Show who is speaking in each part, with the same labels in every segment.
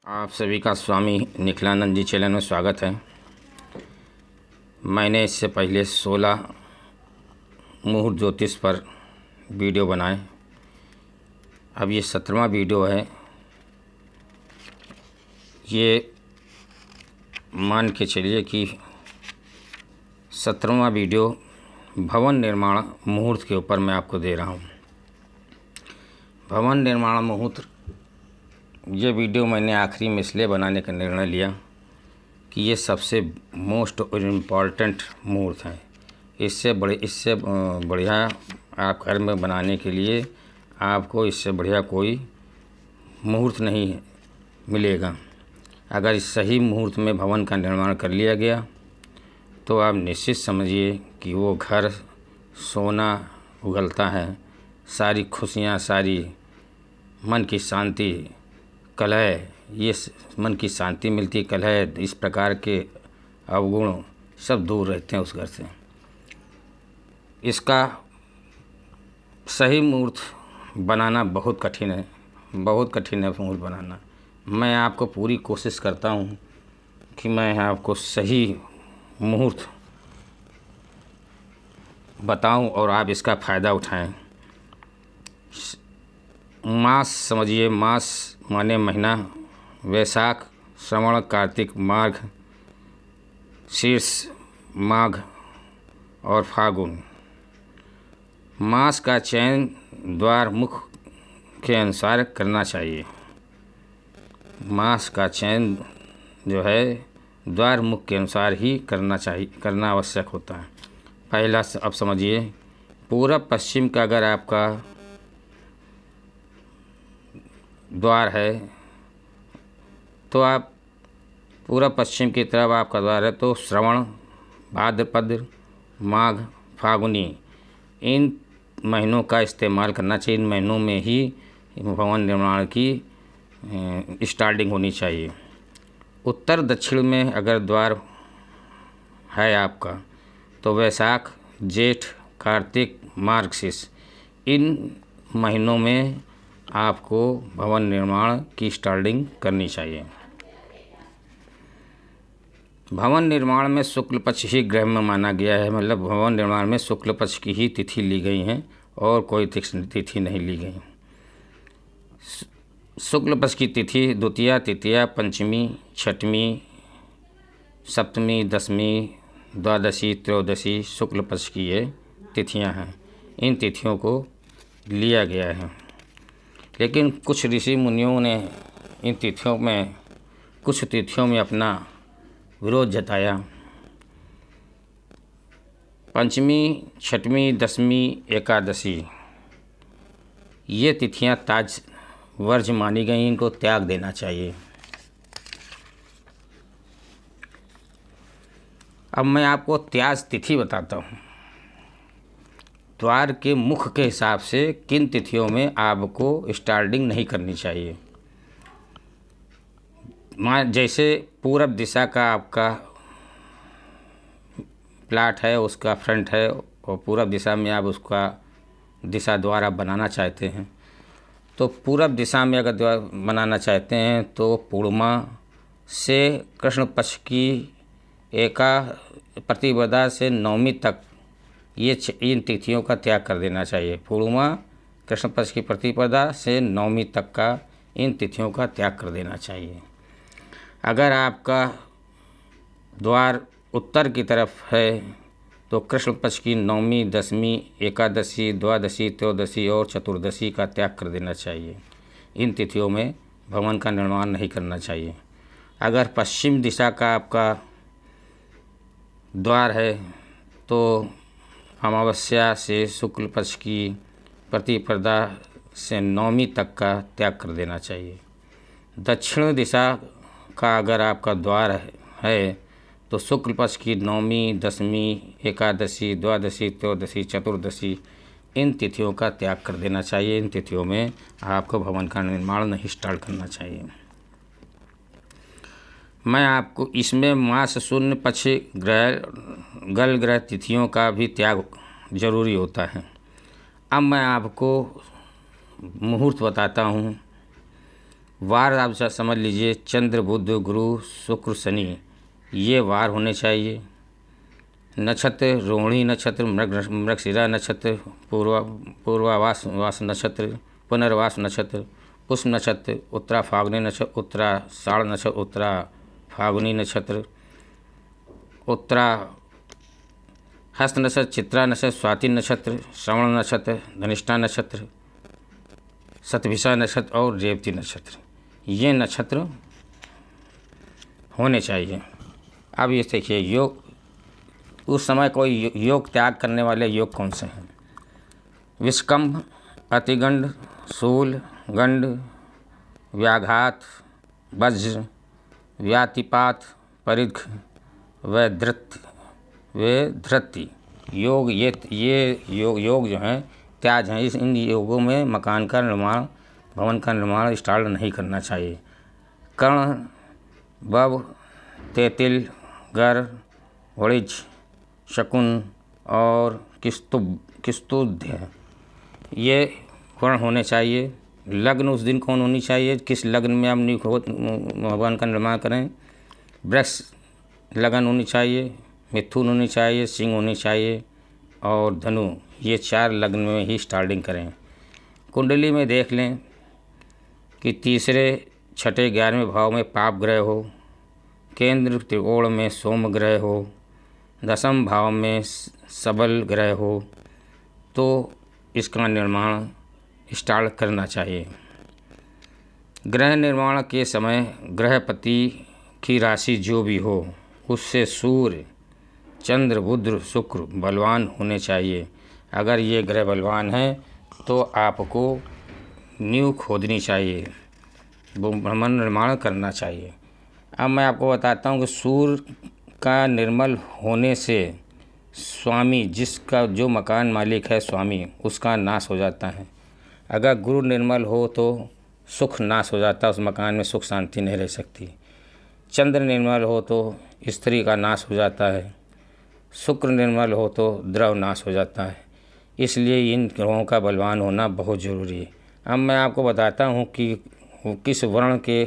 Speaker 1: आप सभी का स्वामी निखिलानंद जी चैनल में स्वागत है। मैंने इससे पहले 16 मुहूर्त ज्योतिष पर वीडियो बनाए। अब ये 17वां वीडियो है। ये मान के चलिए कि 17वां वीडियो भवन निर्माण मुहूर्त के ऊपर मैं आपको दे रहा हूँ। भवन निर्माण मुहूर्त ये वीडियो मैंने आखिरी में इसलिए बनाने का निर्णय लिया कि ये सबसे मोस्ट इम्पॉर्टेंट मुहूर्त है। इससे बढ़िया आप घर में बनाने के लिए आपको इससे बढ़िया कोई मुहूर्त नहीं मिलेगा। अगर इस सही मुहूर्त में भवन का निर्माण कर लिया गया तो आप निश्चित समझिए कि वो घर सोना उगलता है। सारी खुशियाँ, सारी मन की शांति, कलह, ये मन की शांति मिलती, कलह, इस प्रकार के अवगुण सब दूर रहते हैं उस घर से। इसका सही मुहूर्त बनाना बहुत कठिन है, बहुत कठिन है मुहूर्त बनाना। मैं आपको पूरी कोशिश करता हूँ कि मैं आपको सही मुहूर्त बताऊं और आप इसका फ़ायदा उठाएं। मास समझिए, मास माने महीना, वैशाख, श्रवण, कार्तिक, माघ, शीर्ष, माघ और फागुन। मास का चयन द्वार मुख के अनुसार करना चाहिए। मास का चयन जो है द्वार मुख के अनुसार ही करना आवश्यक होता है। पहला अब समझिए, पूरब पश्चिम का अगर आपका द्वार है तो आप पूरब पश्चिम की तरफ आपका द्वार है तो श्रवण, भाद्रपद, माघ, फागुनी, इन महीनों का इस्तेमाल करना चाहिए। इन महीनों में ही भवन निर्माण की स्टार्टिंग होनी चाहिए। उत्तर दक्षिण में अगर द्वार है आपका तो वैशाख, जेठ, कार्तिक, मार्गशीर्ष, इन महीनों में आपको भवन निर्माण की स्टार्टिंग करनी चाहिए। भवन निर्माण में शुक्ल पक्ष ही ग्रह में माना गया है, मतलब भवन निर्माण में शुक्ल पक्ष की ही तिथि ली गई है और कोई तिथि नहीं ली गई। शुक्ल पक्ष की तिथि द्वितीया, तृतीया, पंचमी, छठवीं, सप्तमी, दसवीं, द्वादशी, त्रयोदशी शुक्ल पक्ष की ये तिथियां हैं। इन तिथियों को लिया गया है, लेकिन कुछ ऋषि मुनियों ने इन तिथियों में कुछ तिथियों में अपना विरोध जताया। पंचमी, छठवीं, दसवीं, एकादशी ये तिथियां ताज वर्ज मानी गई, इनको त्याग देना चाहिए। अब मैं आपको त्याज तिथि बताता हूँ। द्वार के मुख के हिसाब से किन तिथियों में आपको स्टार्टिंग नहीं करनी चाहिए। जैसे पूरब दिशा का आपका प्लाट है, उसका फ्रंट है और पूरब दिशा में आप उसका दिशा द्वार आप बनाना चाहते हैं तो पूरब दिशा में अगर द्वार बनाना चाहते हैं तो पूर्णिमा से कृष्ण पक्ष की एका प्रतिपदा से नवमी तक ये इन तिथियों का त्याग कर देना चाहिए। पूर्णिमा, कृष्ण पक्ष की प्रतिपदा से नवमी तक का इन तिथियों का त्याग कर देना चाहिए। अगर आपका द्वार उत्तर की तरफ है तो कृष्ण पक्ष की नवमी, दसवीं, एकादशी, द्वादशी, त्रयोदशी और चतुर्दशी का त्याग कर देना चाहिए। इन तिथियों में भवन का निर्माण नहीं करना चाहिए। अगर पश्चिम दिशा का आपका द्वार है तो अमावस्या से शुक्ल पक्ष की प्रतिपदा से नवमी तक का त्याग कर देना चाहिए। दक्षिण दिशा का अगर आपका द्वार है तो शुक्ल पक्ष की नवमी, दसवीं, एकादशी, द्वादशी, त्रयोदशी, चतुर्दशी इन तिथियों का त्याग कर देना चाहिए। इन तिथियों में आपको भवन का निर्माण नहीं स्टार्ट करना चाहिए। मैं आपको इसमें मास शून्य पक्ष गल ग्रह तिथियों का भी त्याग जरूरी होता है। अब मैं आपको मुहूर्त बताता हूँ वार आप समझ लीजिए, चंद्र बुध गुरु शुक्र शनि, ये वार होने चाहिए। नक्षत्र रोहिणी नक्षत्र, मृगशिरा नक्षत्र, पूर्वावास नक्षत्र, पुनर्वास नक्षत्र, पुष्प नक्षत्र, उत्तरा फाल्गुनी नक्षत्र, उत्तराषाढ़ नक्षत्र, उत्तरा फाल्गुनी नक्षत्र, उत्तरा हस्त नक्षत्र, चित्रा नक्षत्र, स्वाति नक्षत्र, श्रवण नक्षत्र, धनिष्ठा नक्षत्र, शतभिषा नक्षत्र और रेवती नक्षत्र, ये नक्षत्र होने चाहिए। अब ये देखिए, योग उस समय कोई योग त्याग करने वाले योग कौन से हैं? विषकंभ, अतिगंड, शूल, गंड, व्याघात, वज्र, व्यातिपात, परिघ, वैधृति योग, ये योग जो हैं त्याज हैं। इन योगों में मकान का निर्माण, भवन का निर्माण स्टार्ट नहीं करना चाहिए। कर्ण, बव, तेतिल, गर, वणिज, शकुन और किस्तुध्य, ये वर्ण होने चाहिए। लग्न उस दिन कौन होनी चाहिए, किस लग्न में आप भवन का निर्माण करें? वृक्ष लगन होनी चाहिए, मिथुन होनी चाहिए, सिंह होनी चाहिए और धनु, ये 4 लग्न में ही स्टार्टिंग करें। कुंडली में देख लें कि तीसरे, छठे, 11वें भाव में पाप ग्रह हो, केंद्र त्रिकोण में सोम ग्रह हो, दसम भाव में सबल ग्रह हो, तो इसका निर्माण स्टार्ट करना चाहिए। ग्रह निर्माण के समय ग्रहपति की राशि जो भी हो, उससे सूर्य, चंद्र, बुध, शुक्र बलवान होने चाहिए। अगर ये ग्रह बलवान हैं तो आपको नींव खोदनी चाहिए, भवन निर्माण करना चाहिए। अब मैं आपको बताता हूँ कि सूर्य का निर्मल होने से स्वामी, जिसका जो मकान मालिक है स्वामी, उसका नाश हो जाता है। अगर गुरु निर्मल हो तो सुख नाश हो जाता है, उस मकान में सुख शांति नहीं रह सकती। चंद्र निर्मल हो तो स्त्री का नाश हो जाता है, शुक्र निर्मल हो तो द्रव नाश हो जाता है। इसलिए इन ग्रहों का बलवान होना बहुत ज़रूरी है। अब मैं आपको बताता हूँ कि किस वर्ण के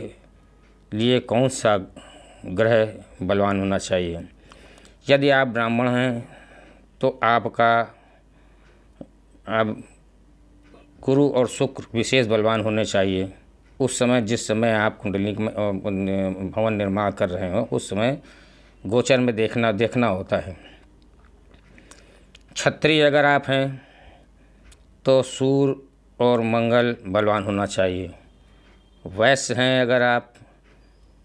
Speaker 1: लिए कौन सा ग्रह बलवान होना चाहिए। यदि आप ब्राह्मण हैं तो आपका अब गुरु और शुक्र विशेष बलवान होने चाहिए। उस समय, जिस समय आप कुंडली में भवन निर्माण कर रहे हो, उस समय गोचर में देखना होता है। क्षत्रिय अगर आप हैं तो सूर्य और मंगल बलवान होना चाहिए। वैश्य हैं अगर आप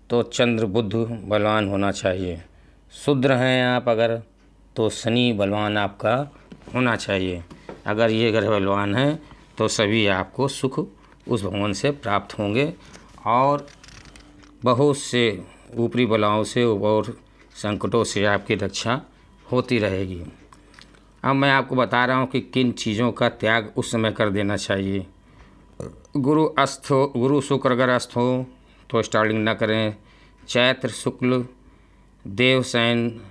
Speaker 1: तो चंद्र, बुध बलवान होना चाहिए। शूद्र हैं आप अगर तो शनि बलवान आपका होना चाहिए। अगर ये ग्रह बलवान हैं तो सभी आपको सुख उस भगवान से प्राप्त होंगे और बहुत से ऊपरी बलाओं से और संकटों से आपकी रक्षा होती रहेगी। अब मैं आपको बता रहा हूँ कि किन चीज़ों का त्याग उस समय कर देना चाहिए। गुरु शुक्र अगर अस्त हो तो स्टार्टिंग न करें। चैत्र शुक्ल, देवसैन,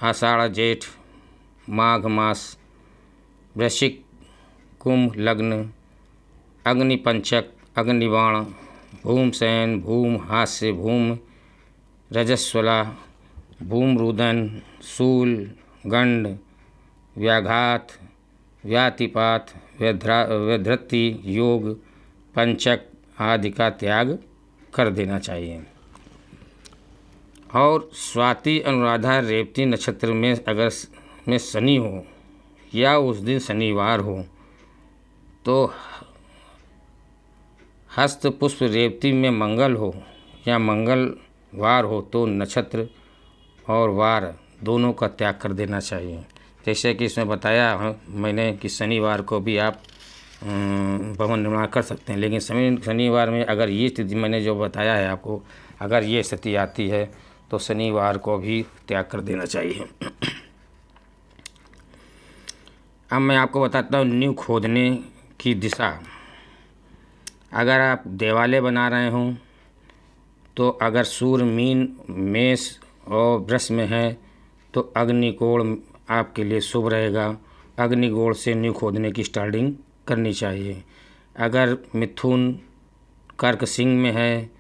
Speaker 1: आषाढ़ जेठ, माघ मास, वृश्चिक, कुंभ लग्न, अग्नि पंचक, अग्निबाण, भूमसैन, भूम हास्य, भूम रजस्वला, भूम रुदन, शूल, गंड, व्याघात, व्यातिपात, वैधृति योग, पंचक आदि का त्याग कर देना चाहिए। और स्वाति, अनुराधा, रेवती नक्षत्र में अगर में शनि हो या उस दिन शनिवार हो तो हस्त, पुष्प, रेवती में मंगल हो या मंगलवार हो तो नक्षत्र और वार दोनों का त्याग कर देना चाहिए। जैसे कि इसमें बताया मैंने कि शनिवार को भी आप भवन निर्माण कर सकते हैं, लेकिन शनिवार में अगर ये स्थिति मैंने जो बताया है आपको, अगर ये स्थिति आती है तो शनिवार को भी त्याग कर देना चाहिए। अब मैं आपको बताता हूँ नींव खोदने की दिशा। अगर आप देवालय बना रहे हों तो अगर सूर्य मीन, मेष और वृष में है तो अग्निकोण आपके लिए शुभ रहेगा। अग्निकोण से नींव खोदने की स्टार्टिंग करनी चाहिए। अगर मिथुन, कर्क सिंह में है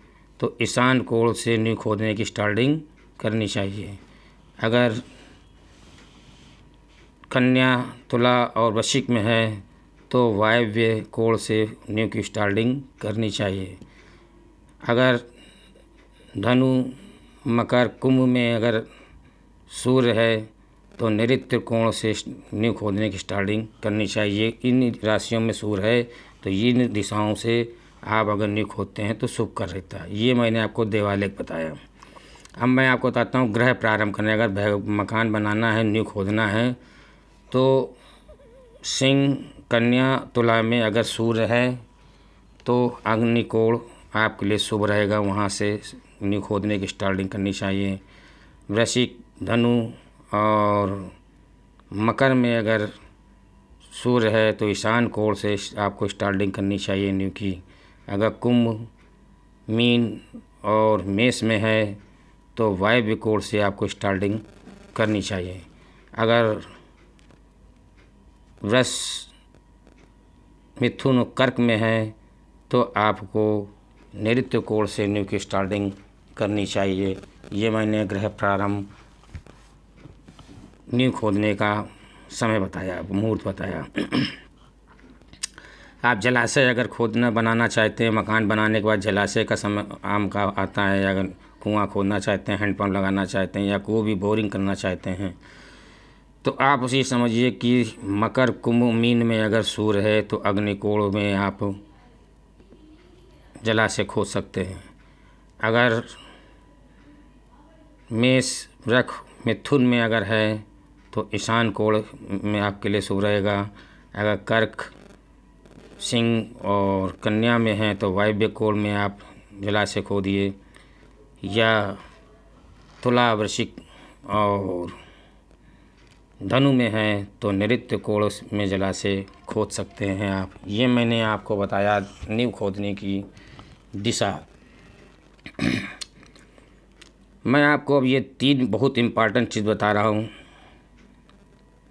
Speaker 1: तो ईशान कोण से नींव खोदने की स्टार्टिंग करनी चाहिए। अगर कन्या, तुला और वृश्चिक में है तो वायव्य कोण से नींव की स्टार्टिंग करनी चाहिए। अगर धनु, मकर, कुंभ में अगर सूर्य है तो नैऋत्य कोण से नींव खोदने की स्टार्टिंग करनी चाहिए। इन राशियों में सूर्य है तो इन दिशाओं से आप अगर नींव खोदते हैं तो शुभ कर रहता है। ये मैंने आपको देवालय बताया। अब मैं आपको बताता हूँ ग्रह प्रारंभ करने। अगर मकान बनाना है, नींव खोदना है तो सिंह, कन्या, तुला में अगर सूर्य है तो अग्निकोण आपके लिए शुभ रहेगा, वहाँ से नींव खोदने की स्टार्टिंग करनी चाहिए। वृश्चिक, धनु और मकर में अगर सूर्य है तो ईशान कोण से आपको स्टार्टिंग करनी चाहिए नींव की। अगर कुंभ, मीन और मेष में है तो वायव्य कोण से आपको स्टार्टिंग करनी चाहिए। अगर वृष, मिथुन और कर्क में है तो आपको नैऋत्य कोण से नींव की स्टार्टिंग करनी चाहिए। ये मैंने ग्रह प्रारंभ, नींव खोदने का समय बताया, मुहूर्त बताया। आप जलाशय अगर खोदना बनाना चाहते हैं, मकान बनाने के बाद जलाशय का समय आम का आता है। अगर कुआं खोदना चाहते हैं, हैंडपम्प लगाना चाहते हैं या कोई भी बोरिंग करना चाहते हैं तो आप उसी समझिए कि मकर, कुंभ, मीन में अगर सूर्य है तो अग्निकोण में आप जलाशय खोद सकते हैं। अगर मेष, वृष, मिथुन में अगर है तो ईशान कोण में आपके लिए शुभ रहेगा। अगर कर्क, सिंह और कन्या में है तो वायव्य कोण में आप जलाशय खोदिए। या तुला, वृश्चिक और धनु में है तो नैऋत्य कोण में जलाशय खोद सकते हैं आप। ये मैंने आपको बताया नींव खोदने की दिशा। मैं आपको अब ये 3 बहुत इम्पॉर्टेंट चीज़ बता रहा हूँ।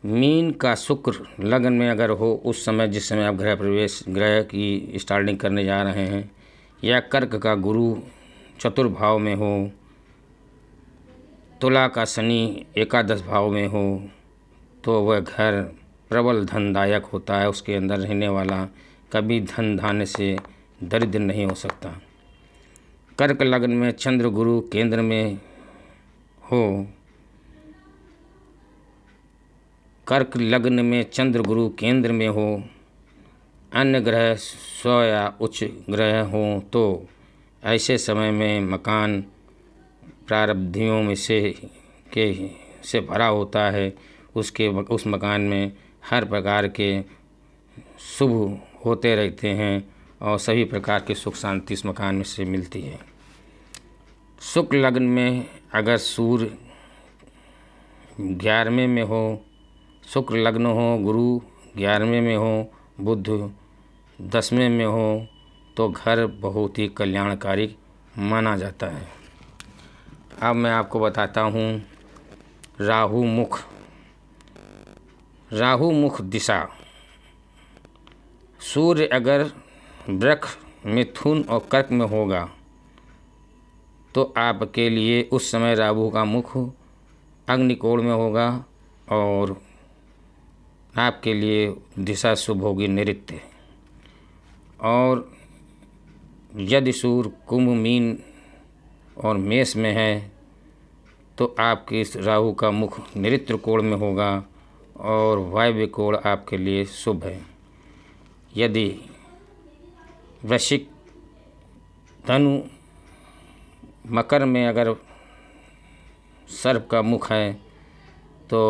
Speaker 1: मीन का शुक्र लग्न में अगर हो उस समय, जिस समय आप ग्रह की स्टार्टिंग करने जा रहे हैं, या कर्क का गुरु चतुर्भाव में हो, तुला का शनि एकादश भाव में हो तो वह घर प्रबल धनदायक होता है। उसके अंदर रहने वाला कभी धन धान्य से दरिद्र नहीं हो सकता। कर्क लग्न में चंद्र गुरु केंद्र में हो, कर्क लग्न में चंद्र गुरु केंद्र में हो, अन्य ग्रह स्व या उच्च ग्रह हो तो ऐसे समय में मकान प्रारब्धियों में से भरा होता है। उस मकान में हर प्रकार के शुभ होते रहते हैं और सभी प्रकार की सुख शांति इस मकान में से मिलती है। शुक्र लग्न में अगर सूर्य 11वें में हो, शुक्र लग्न हो, गुरु 11वें में हो, बुध 10वें में हो तो घर बहुत ही कल्याणकारी माना जाता है। अब मैं आपको बताता हूँ राहु मुख। राहु मुख दिशा। सूर्य अगर वृष, मिथुन और कर्क में होगा तो आपके लिए उस समय राहु का मुख अग्निकोण में होगा और आपके लिए दिशा शुभ होगी नैऋत्य। और यदि सूर्य कुंभ, मीन और मेष में है तो आपके इस राहु का मुख नैऋत्य कोण में होगा और वायव्य कोण आपके लिए शुभ है। यदि वृश्चिक, धनु, मकर में अगर सर्प का मुख है तो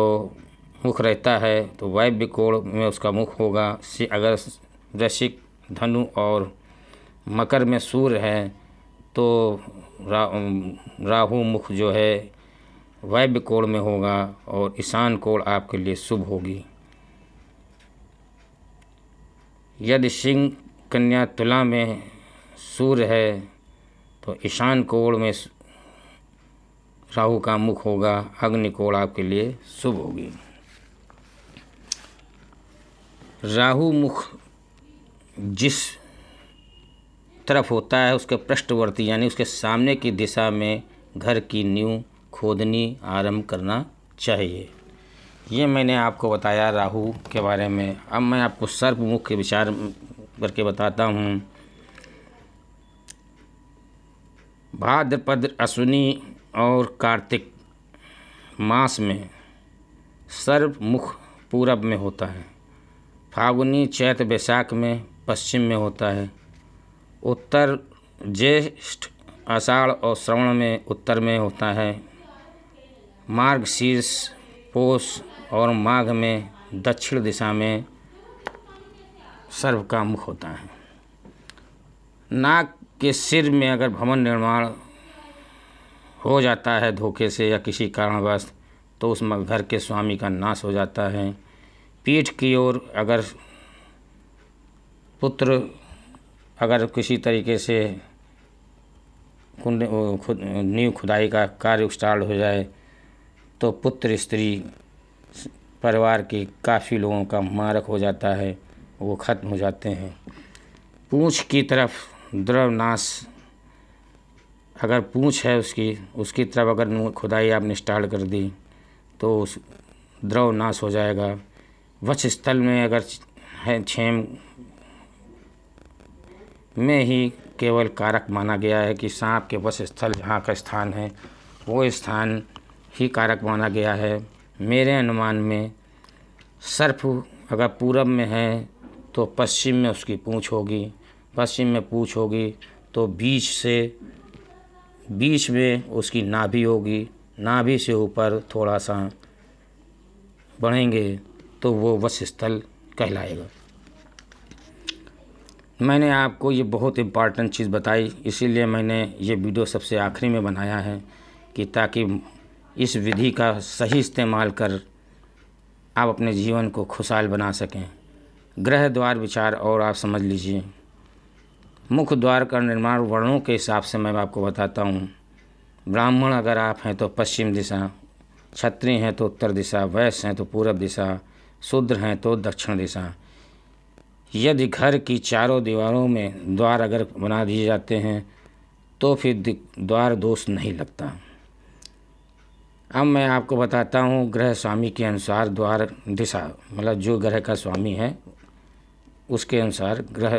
Speaker 1: मुख रहता है तो वायव्य कोण में उसका मुख होगा। अगर वृश्चिक, धनु और मकर में सूर्य है तो राहु मुख जो है वायव्य कोण में होगा और ईशान कोण आपके लिए शुभ होगी। यदि सिंह, कन्या, तुला में सूर्य है तो ईशान कोण में राहु का मुख होगा, अग्निकोण आपके लिए शुभ होगी। राहु मुख जिस तरफ होता है उसके पृष्ठवर्ती यानी उसके सामने की दिशा में घर की नींव खोदनी आरंभ करना चाहिए। ये मैंने आपको बताया राहु के बारे में। अब मैं आपको सर्प मुख्य विचार करके बताता हूँ। भाद्रपद, अश्विनी और कार्तिक मास में सर्प मुख पूरब में होता है। फाल्गुनी, चैत्र, बैसाख में पश्चिम में होता है। उत्तर ज्येष्ठ, आषाढ़ और श्रवण में उत्तर में होता है। मार्गशीर्ष, पौष और माघ में दक्षिण दिशा में सर्प का मुख होता है। नाग के सिर में अगर भवन निर्माण हो जाता है धोखे से या किसी कारणवश तो उस घर के स्वामी का नाश हो जाता है। पीठ की ओर अगर पुत्र अगर किसी तरीके से नींव खुदाई का कार्य स्टार्ट हो जाए तो पुत्र स्त्री परिवार के काफ़ी लोगों का मारक हो जाता है, वो ख़त्म हो जाते हैं। पूँछ की तरफ द्रव नाश, अगर पूँछ है उसकी तरफ अगर खुदाई आपने स्टार्ट कर दी तो उस द्रव नाश हो जाएगा। वक्षस्थल में अगर है क्षेम में ही केवल कारक माना गया है कि सांप के वक्षस्थल जहाँ का स्थान है वो स्थान ही कारक माना गया है। मेरे अनुमान में सर्प अगर पूरब में है तो पश्चिम में उसकी पूँछ होगी। पश्चिम में पूँछ होगी तो बीच में उसकी नाभि होगी। नाभि से ऊपर थोड़ा सा बढ़ेंगे तो वो वक्षस्थल कहलाएगा। मैंने आपको ये बहुत इम्पॉर्टेंट चीज़ बताई, इसीलिए मैंने ये वीडियो सबसे आखिरी में बनाया है कि ताकि इस विधि का सही इस्तेमाल कर आप अपने जीवन को खुशहाल बना सकें। गृह द्वार विचार और आप समझ लीजिए। मुख्य द्वार का निर्माण वर्णों के हिसाब से मैं आपको बताता हूँ। ब्राह्मण अगर आप हैं तो पश्चिम दिशा, क्षत्रिय हैं तो उत्तर दिशा, वैश्य हैं तो पूरब दिशा, शूद्र हैं तो दक्षिण दिशा। यदि घर की चारों दीवारों में द्वार अगर बना दिए जाते हैं तो फिर द्वार दोष नहीं लगता। अब मैं आपको बताता हूँ गृह स्वामी के अनुसार द्वार दिशा, मतलब जो ग्रह का स्वामी है उसके अनुसार ग्रह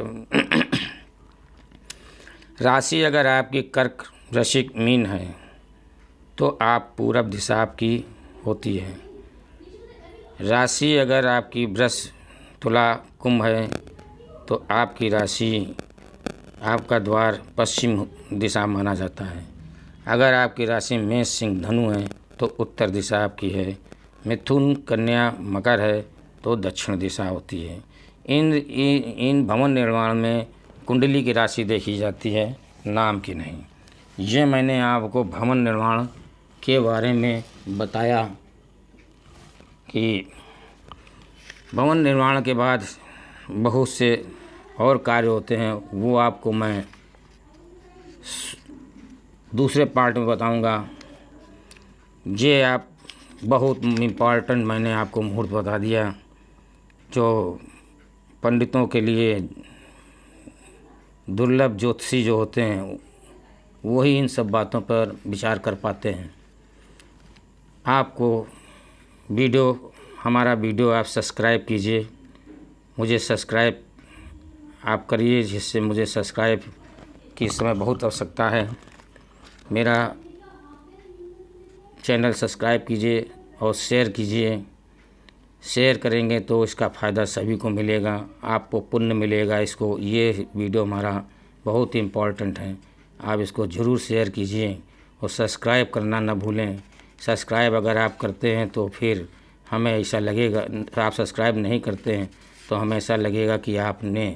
Speaker 1: राशि अगर आपकी कर्क, वृश्चिक, मीन है तो आप पूरब दिशा आपकी होती है। राशि अगर आपकी वृष, तुला, कुंभ है तो आपकी राशि, आपका द्वार पश्चिम दिशा माना जाता है। अगर आपकी राशि मेष, सिंह, धनु है तो उत्तर दिशा आपकी है। मिथुन, कन्या, मकर है तो दक्षिण दिशा होती है। इन भवन निर्माण में कुंडली की राशि देखी जाती है, नाम की नहीं। ये मैंने आपको भवन निर्माण के बारे में बताया कि भवन निर्माण के बाद बहुत से और कार्य होते हैं, वो आपको मैं दूसरे पार्ट में बताऊंगा। ये आप बहुत इम्पॉर्टेंट मैंने आपको मुहूर्त बता दिया जो पंडितों के लिए दुर्लभ ज्योतिषी जो होते हैं वही इन सब बातों पर विचार कर पाते हैं। आपको हमारा वीडियो आप सब्सक्राइब कीजिए, मुझे सब्सक्राइब आप करिए, जिससे मुझे सब्सक्राइब की इस समय बहुत आवश्यकता है। मेरा चैनल सब्सक्राइब कीजिए और शेयर कीजिए। शेयर करेंगे तो इसका फ़ायदा सभी को मिलेगा, आपको पुण्य मिलेगा। ये वीडियो हमारा बहुत ही इम्पोर्टेंट है, आप इसको ज़रूर शेयर कीजिए और सब्सक्राइब करना ना भूलें। सब्सक्राइब अगर आप करते हैं तो फिर हमें ऐसा लगेगा, आप सब्सक्राइब नहीं करते हैं तो हमें ऐसा लगेगा कि आपने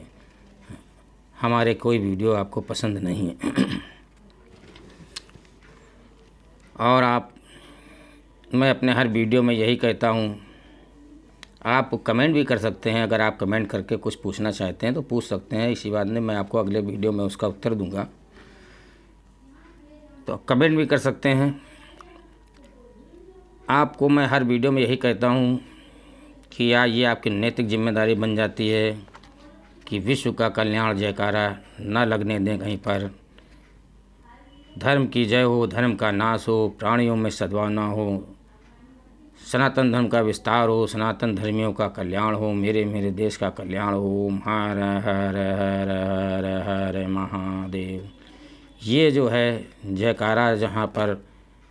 Speaker 1: हमारे कोई वीडियो आपको पसंद नहीं है। और मैं अपने हर वीडियो में यही कहता हूँ, आप कमेंट भी कर सकते हैं। अगर आप कमेंट करके कुछ पूछना चाहते हैं तो पूछ सकते हैं, इसी बात में मैं आपको अगले वीडियो में उसका उत्तर दूंगा, तो कमेंट भी कर सकते हैं। आपको मैं हर वीडियो में यही कहता हूँ कि ये आपकी नैतिक जिम्मेदारी बन जाती है कि विश्व का कल्याण जयकारा न लगने दें कहीं पर। धर्म की जय हो, धर्म का नाश हो, प्राणियों में सद्भाव न हो, सनातन धर्म का विस्तार हो, सनातन धर्मियों का कल्याण हो, मेरे मेरे देश का कल्याण हो। हर हर हर हर हर महादेव। ये जो है जयकारा जहाँ पर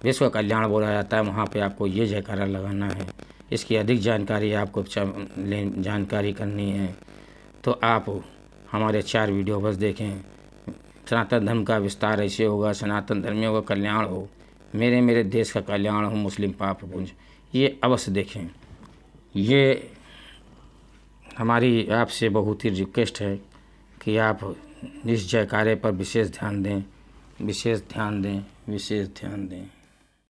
Speaker 1: विश्व कल्याण बोला जाता है वहाँ पे आपको ये जयकारा लगाना है। इसकी अधिक जानकारी आपको जानकारी करनी है तो आप हमारे 4 वीडियो बस देखें। सनातन धर्म का विस्तार ऐसे होगा, सनातन धर्मियों का कल्याण हो, मेरे मेरे देश का कल्याण हो, मुस्लिम पाप पुंज, ये अवश्य देखें। ये हमारी आपसे बहुत ही रिक्वेस्ट है कि आप इस जयकारे पर विशेष ध्यान दें, विशेष ध्यान दें, विशेष ध्यान दें।